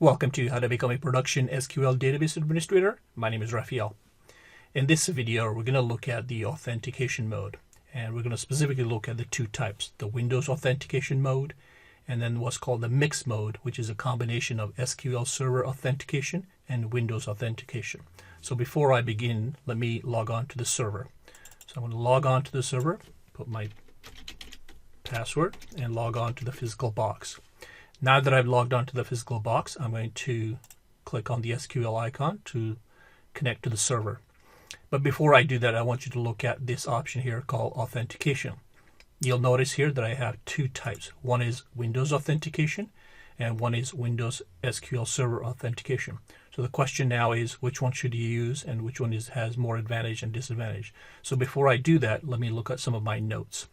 Welcome to How to Become a Production SQL Database Administrator. My name is Raphael. In this video, we're going to look at the authentication mode. And we're going to specifically look at the two types, the Windows authentication mode, and then what's called the mixed mode, which is a combination of SQL Server authentication and Windows authentication. So before I begin, let me log on to the server. So I'm going to log on to the server, put my password, and log on to the physical box. Now that I've logged onto the physical box, I'm going to click on the SQL icon to connect to the server. But before I do that, I want you to look at this option here called Authentication. You'll notice here that I have two types. One is Windows Authentication and one is Windows SQL Server Authentication. So the question now is, which one should you use and which one has more advantage and disadvantage? So before I do that, let me look at some of my notes.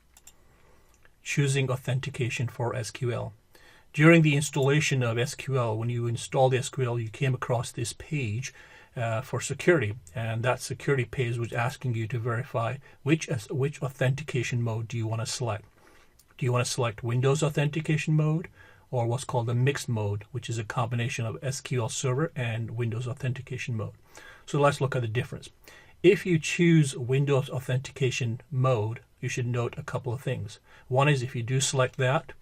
Choosing authentication for SQL. During the installation of SQL, when you installed SQL, you came across this page for security, and that security page was asking you to verify which authentication mode do you want to select. Do you want to select Windows authentication mode or what's called a mixed mode, which is a combination of SQL Server and Windows authentication mode? So let's look at the difference. If you choose Windows authentication mode, you should note a couple of things. One is if you do select that,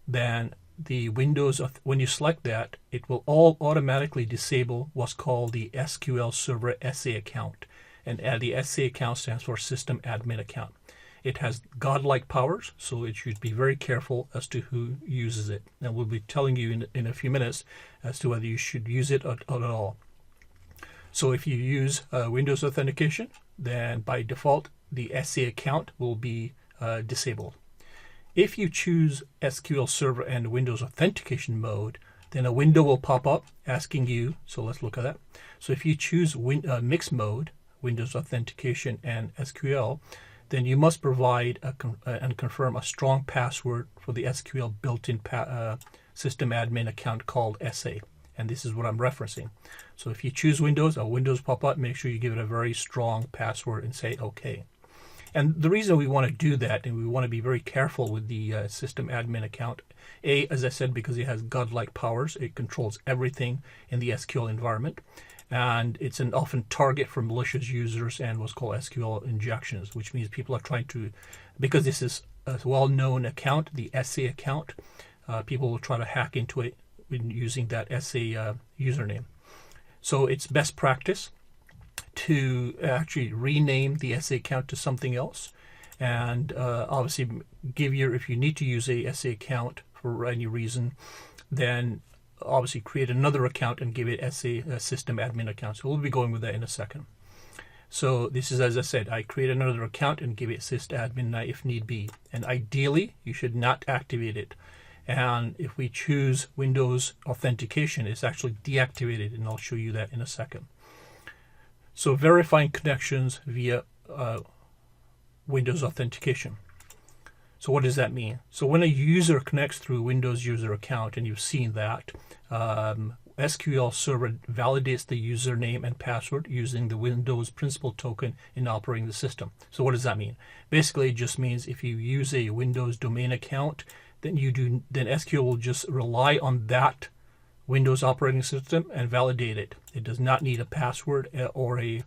then the Windows, when you select that, it will all automatically disable what's called the SQL Server SA account. And the SA account stands for System Admin Account. It has godlike powers, so it should be very careful as to who uses it. And we'll be telling you in a few minutes as to whether you should use it at all. So if you use Windows authentication, then by default, the SA account will be disabled. If you choose SQL Server and Windows Authentication mode, then a window will pop up asking you, so let's look at that. So if you choose mixed mode, Windows Authentication and SQL, then you must provide and confirm a strong password for the SQL built-in system admin account called SA. And this is what I'm referencing. So if you choose Windows, a Windows pop up, make sure you give it a very strong password and say OK. And the reason we want to do that, and we want to be very careful with the system admin account, as I said, because it has godlike powers. It controls everything in the SQL environment. And it's an often target for malicious users and what's called SQL injections, which means people are trying to, because this is a well-known account, the SA account, people will try to hack into it using that SA username. So it's best practice to actually rename the SA account to something else, and obviously if you need to use a SA account for any reason, then obviously create another account and give it SA system admin account. So we'll be going with that in a second. So this is, as I said, I create another account and give it system admin if need be, and ideally you should not activate it. And if we choose Windows authentication, it's actually deactivated, and I'll show you that in a second. So verifying connections via Windows authentication. So what does that mean? So when a user connects through Windows user account, and you've seen that, SQL Server validates the username and password using the Windows principal token in operating the system. So what does that mean? Basically, it just means if you use a Windows domain account, then SQL will just rely on that Windows operating system and validate it. It does not need a password or a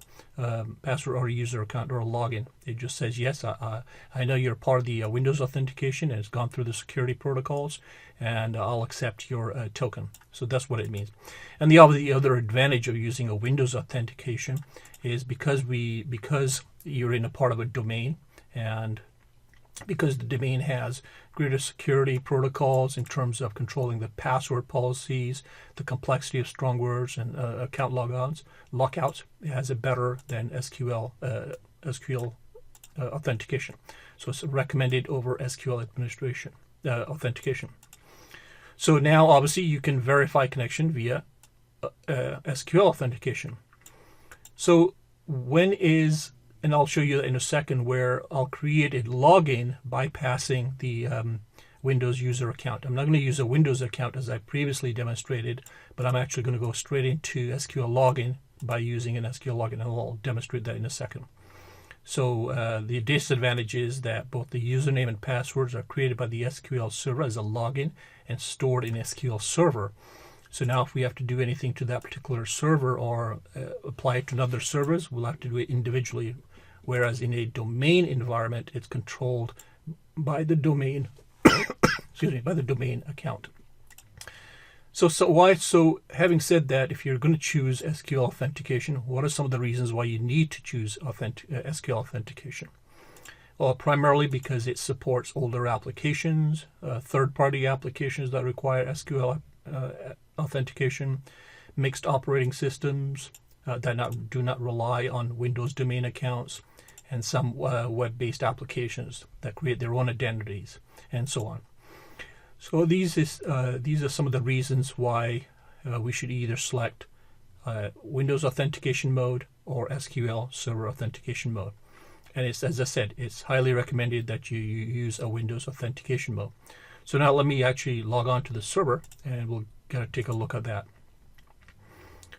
user account or a login. It just says, yes, I know you're part of the Windows authentication and it's gone through the security protocols, and I'll accept your token. So that's what it means. And the other advantage of using a Windows authentication is because you're in a part of a domain, and because the domain has greater security protocols in terms of controlling the password policies, the complexity of strong words and account lockouts, it has it better than SQL authentication. So it's recommended over SQL administration authentication. So now obviously you can verify connection via SQL authentication. So and I'll show you in a second where I'll create a login bypassing the Windows user account. I'm not going to use a Windows account as I previously demonstrated, but I'm actually going to go straight into SQL login by using an SQL login, and I'll demonstrate that in a second. So the disadvantage is that both the username and passwords are created by the SQL Server as a login and stored in SQL Server. So now if we have to do anything to that particular server or apply it to another servers, we'll have to do it individually. Whereas in a domain environment, it's controlled by the domain, excuse me, by the domain account. So having said that, if you're going to choose SQL authentication, what are some of the reasons why you need to choose SQL authentication? Well, primarily because it supports older applications, third-party applications that require SQL authentication, mixed operating systems that do not rely on Windows domain accounts, and some web-based applications that create their own identities, and so on. So these are some of the reasons why we should either select Windows authentication mode or SQL Server authentication mode. And it's, as I said, it's highly recommended that you use a Windows authentication mode. So now let me actually log on to the server and we'll take a look at that.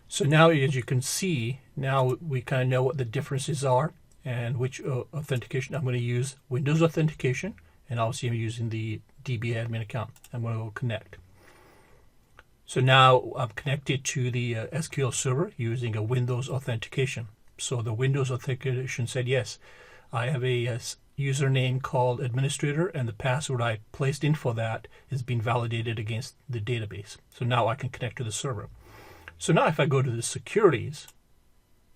So now, as you can see, now we kind of know what the differences are and which authentication. I'm going to use Windows authentication, and obviously I'm using the DB admin account. I'm going to go connect. So now I'm connected to the SQL server using a Windows authentication. So the Windows authentication said, yes, I have a username called administrator, and the password I placed in for that is being validated against the database. So now I can connect to the server. So now if I go to the securities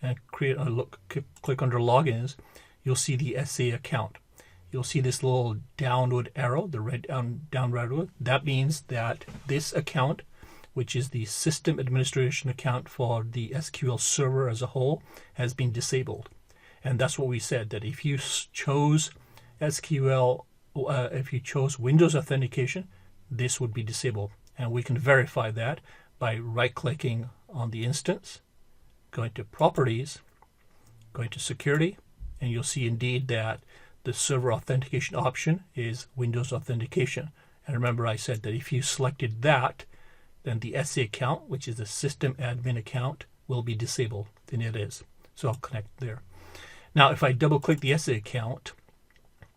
and click under logins, you'll see the SA account. You'll see this little downward arrow, the red down arrow. That means that this account, which is the system administration account for the SQL server as a whole, has been disabled. And that's what we said, that if you chose if you chose Windows authentication, this would be disabled. And we can verify that by right-clicking on the instance, going to Properties, going to Security, and you'll see indeed that the server authentication option is Windows authentication. And remember, I said that if you selected that, then the SA account, which is the system admin account, will be disabled, and it is. So I'll connect there. Now, if I double-click the SA account,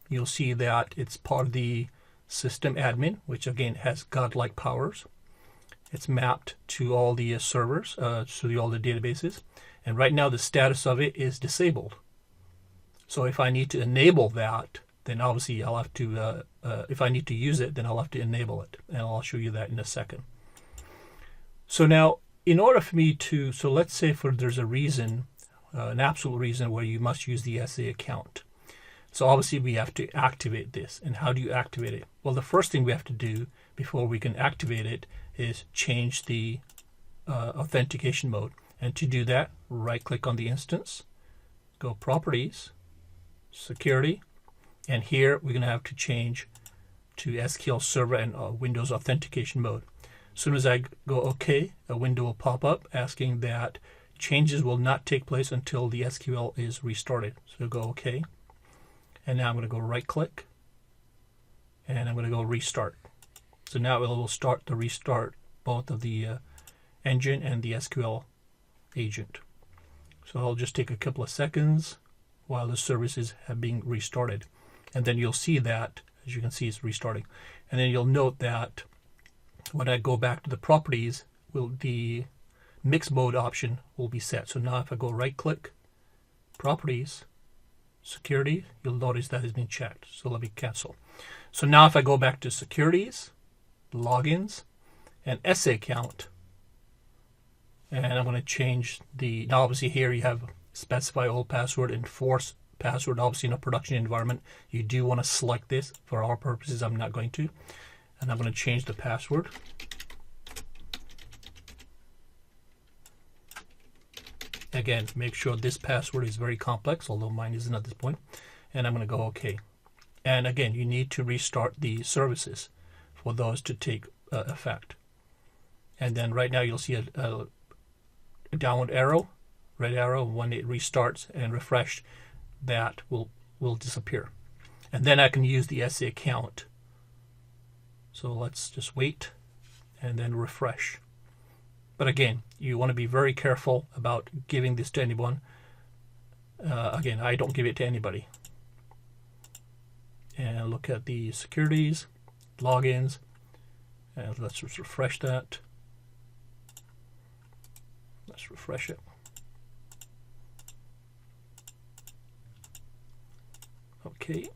you'll see that it's part of the system admin, which again has godlike powers. It's mapped to all the servers, to all the databases. And right now the status of it is disabled. So if I need to enable that, then obviously I'll have to, if I need to use it, then I'll have to enable it. And I'll show you that in a second. So now, in order for me to, so let's say there's a reason, an absolute reason where you must use the SA account. So obviously we have to activate this. And how do you activate it? Well, the first thing we have to do before we can activate it is change the authentication mode. And to do that, right-click on the instance, go Properties, Security, and here we're going to have to change to SQL Server and Windows authentication mode. As soon as I go OK, a window will pop up asking that changes will not take place until the SQL is restarted. So go OK. And now I'm going to go right-click, and I'm going to go Restart. So now it will start to restart both of the engine and the SQL agent. So I'll just take a couple of seconds while the services have been restarted. And then you'll see that, as you can see, it's restarting. And then you'll note that when I go back to the properties, the mix mode option will be set. So now if I go right-click, Properties, Security, you'll notice that has been checked. So let me cancel. So now if I go back to Securities, Logins, and SA account, and I'm going to change now obviously here you have specify old password, enforce password. Obviously in a production environment, you do want to select this. For our purposes, I'm not going to. And I'm going to change the password. Again, make sure this password is very complex, although mine isn't at this point. And I'm going to go OK. And again, you need to restart the services for those to take effect. And then right now you'll see a downward arrow, red arrow. When it restarts and refreshed, that will disappear. And then I can use the SA account. So let's just wait and then refresh. But again, you want to be very careful about giving this to anyone. Again, I don't give it to anybody. And look at the securities, logins, and let's just refresh that. Let's refresh it. Okay.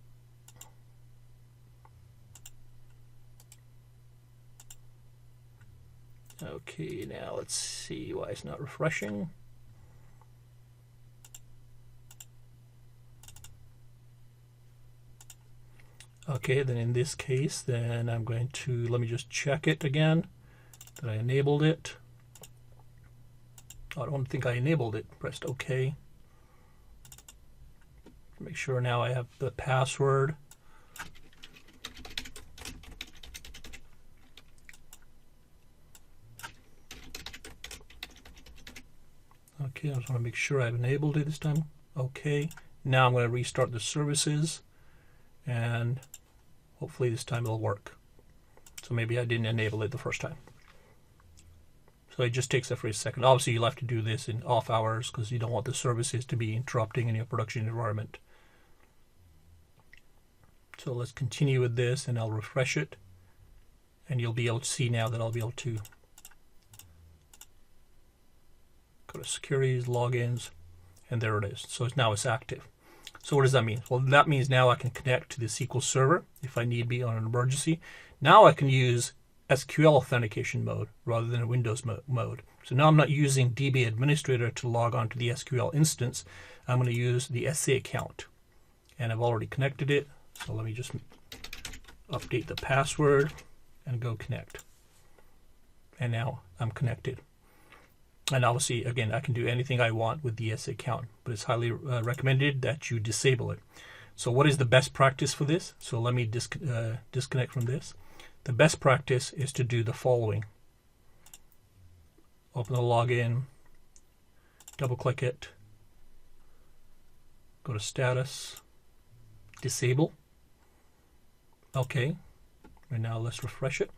Okay, now let's see why it's not refreshing. Okay, then in this case, then I'm going to, let me just check it again, that I enabled it. I don't think I enabled it. Pressed OK. Make sure now I have the password. Okay, I just want to make sure I've enabled it this time. Okay, now I'm going to restart the services, and hopefully this time it'll work. So maybe I didn't enable it the first time. So it just takes that for a second. Obviously you'll have to do this in off hours because you don't want the services to be interrupting in your production environment. So let's continue with this, and I'll refresh it, and you'll be able to see now that I'll be able to go to securities, logins, and there it is. So now it's active. So what does that mean? Well, that means now I can connect to the SQL Server if I need be on an emergency. Now I can use SQL authentication mode rather than Windows mode. So now I'm not using DB Administrator to log on to the SQL instance. I'm going to use the SA account. And I've already connected it. So let me just update the password and go connect. And now I'm connected. And obviously, again, I can do anything I want with the SA account, but it's highly recommended that you disable it. So what is the best practice for this? So let me disconnect from this. The best practice is to do the following. Open the login, double click it, go to status, disable. Okay, and now let's refresh it.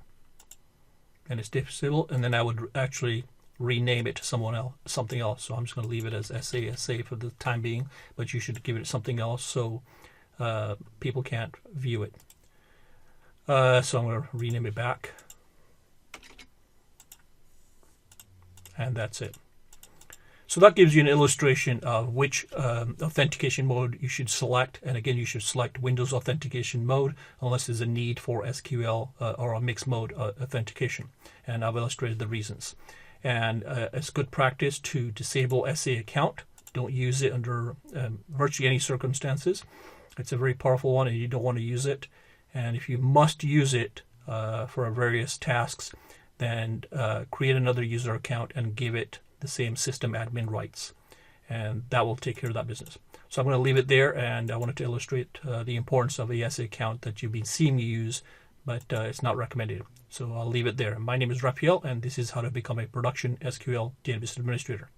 And it's disabled, and then I would actually rename it to something else. So I'm just going to leave it as SA for the time being, but you should give it something else so people can't view it. So I'm going to rename it back, and that's it. So that gives you an illustration of which authentication mode you should select. And again, you should select Windows authentication mode unless there's a need for SQL or a mixed mode authentication. And I've illustrated the reasons. And it's good practice to disable SA account. Don't use it under virtually any circumstances. It's a very powerful one, and you don't want to use it. And if you must use it for various tasks, then create another user account and give it the same system admin rights, and that will take care of that business. So I'm going to leave it there, and I wanted to illustrate the importance of the SA account that you've been seeing me use, but it's not recommended. So I'll leave it there. My name is Raphael, and this is how to become a production SQL database administrator.